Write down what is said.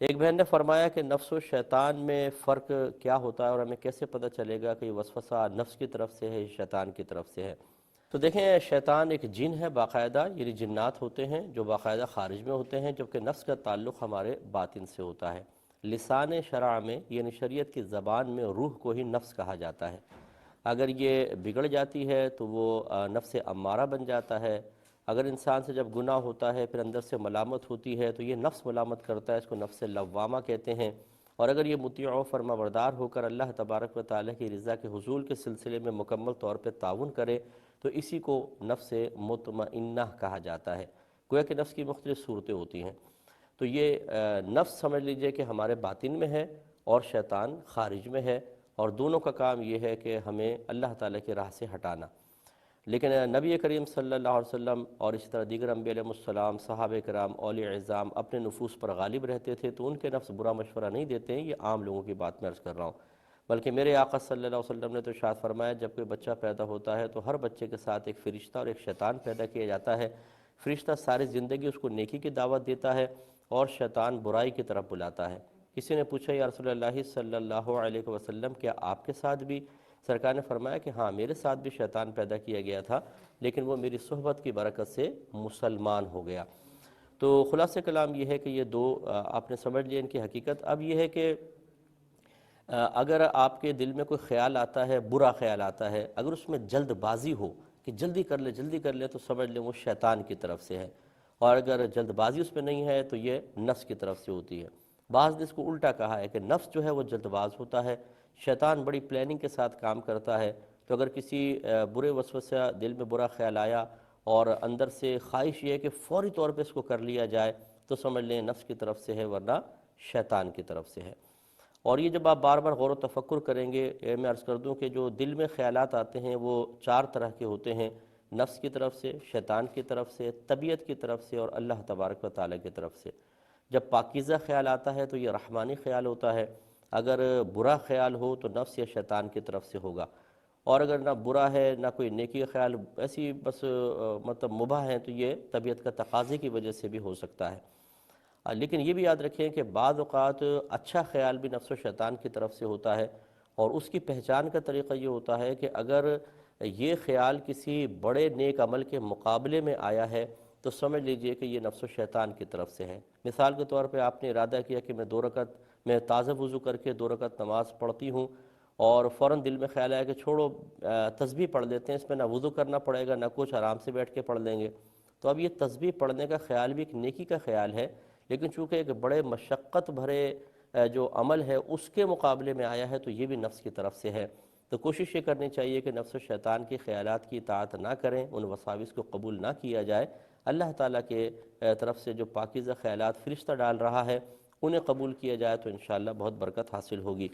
ایک بہن نے فرمایا کہ نفس و شیطان میں فرق کیا ہوتا ہے اور ہمیں کیسے پتہ چلے گا کہ یہ وسوسہ نفس کی طرف سے ہے یا شیطان کی طرف سے ہے؟ تو دیکھیں، شیطان ایک جن ہے باقاعدہ، یعنی جنات ہوتے ہیں جو باقاعدہ خارج میں ہوتے ہیں، جبکہ نفس کا تعلق ہمارے باطن سے ہوتا ہے۔ لسان شرع میں یعنی شریعت کی زبان میں روح کو ہی نفس کہا جاتا ہے۔ اگر یہ بگڑ جاتی ہے تو وہ نفس امارہ بن جاتا ہے۔ اگر انسان سے جب گناہ ہوتا ہے پھر اندر سے ملامت ہوتی ہے تو یہ نفس ملامت کرتا ہے، اس کو نفس لوامہ کہتے ہیں۔ اور اگر یہ مطیع و فرما بردار ہو کر اللہ تبارک و تعالیٰ کی رضا کے حصول کے سلسلے میں مکمل طور پہ تعاون کرے تو اسی کو نفس مطمئنہ کہا جاتا ہے۔ گویا کہ نفس کی مختلف صورتیں ہوتی ہیں۔ تو یہ نفس سمجھ لیجئے کہ ہمارے باطن میں ہے اور شیطان خارج میں ہے، اور دونوں کا کام یہ ہے کہ ہمیں اللہ تعالیٰ کی راہ سے ہٹانا۔ لیکن نبی کریم صلی اللہ علیہ وسلم اور اسی طرح دیگر انبیاء علیہ السلام، صحابہ کرام، اولیاء اعظام اپنے نفوس پر غالب رہتے تھے تو ان کے نفس برا مشورہ نہیں دیتے ہیں۔ یہ عام لوگوں کی بات میں عرض کر رہا ہوں، بلکہ میرے آقا صلی اللہ علیہ وسلم نے تو ارشاد فرمایا جب کوئی بچہ پیدا ہوتا ہے تو ہر بچے کے ساتھ ایک فرشتہ اور ایک شیطان پیدا کیا جاتا ہے۔ فرشتہ ساری زندگی اس کو نیکی کی دعوت دیتا ہے اور شیطان برائی کی طرف بلاتا ہے۔ کسی نے پوچھا یا رسول اللہ صلی اللہ علیہ وسلم کیا آپ کے ساتھ بھی؟ سرکار نے فرمایا کہ ہاں، میرے ساتھ بھی شیطان پیدا کیا گیا تھا، لیکن وہ میری صحبت کی برکت سے مسلمان ہو گیا۔ تو خلاصہ کلام یہ ہے کہ یہ دو آپ نے سمجھ لیا ان کی حقیقت۔ اب یہ ہے کہ اگر آپ کے دل میں کوئی خیال آتا ہے، برا خیال آتا ہے، اگر اس میں جلد بازی ہو کہ جلدی کر لے تو سمجھ لیں وہ شیطان کی طرف سے ہے، اور اگر جلد بازی اس میں نہیں ہے تو یہ نفس کی طرف سے ہوتی ہے۔ بعض نے اس کو الٹا کہا ہے کہ نفس جو ہے وہ جلد باز ہوتا ہے، شیطان بڑی پلاننگ کے ساتھ کام کرتا ہے۔ تو اگر کسی برے وسوسہ دل میں برا خیال آیا اور اندر سے خواہش یہ ہے کہ فوری طور پہ اس کو کر لیا جائے تو سمجھ لیں نفس کی طرف سے ہے، ورنہ شیطان کی طرف سے ہے۔ اور یہ جب آپ بار بار غور و تفکر کریں گے، میں عرض کر دوں کہ جو دل میں خیالات آتے ہیں وہ چار طرح کے ہوتے ہیں: نفس کی طرف سے، شیطان کی طرف سے، طبیعت کی طرف سے، اور اللہ تبارک و تعالیٰ کی طرف سے۔ جب پاکیزہ خیال آتا ہے تو یہ رحمانی خیال ہوتا ہے۔ اگر برا خیال ہو تو نفس یا شیطان کی طرف سے ہوگا، اور اگر نہ برا ہے نہ کوئی نیکی کا خیال، ایسی بس مطلب مباح ہے، تو یہ طبیعت کا تقاضے کی وجہ سے بھی ہو سکتا ہے۔ لیکن یہ بھی یاد رکھیں کہ بعض اوقات اچھا خیال بھی نفس و شیطان کی طرف سے ہوتا ہے، اور اس کی پہچان کا طریقہ یہ ہوتا ہے کہ اگر یہ خیال کسی بڑے نیک عمل کے مقابلے میں آیا ہے تو سمجھ لیجئے کہ یہ نفس و شیطان کی طرف سے ہے۔ مثال کے طور پہ آپ نے ارادہ کیا کہ میں تازہ وضو کر کے 2 رکعت نماز پڑھتی ہوں، اور فوراً دل میں خیال آیا کہ چھوڑو تسبیح پڑھ لیتے ہیں، اس میں نہ وضو کرنا پڑے گا نہ کچھ، آرام سے بیٹھ کے پڑھ لیں گے۔ تو اب یہ تسبیح پڑھنے کا خیال بھی ایک نیکی کا خیال ہے، لیکن چونکہ ایک بڑے مشقت بھرے جو عمل ہے اس کے مقابلے میں آیا ہے تو یہ بھی نفس کی طرف سے ہے۔ تو کوشش یہ کرنی چاہیے کہ نفس و شیطان کی خیالات کی اطاعت نہ کریں، ان وساوس کو قبول نہ کیا جائے۔ اللہ تعالیٰ کے طرف سے جو پاکیزہ خیالات فرشتہ ڈال رہا ہے انہیں قبول کیا جائے تو انشاءاللہ بہت برکت حاصل ہوگی۔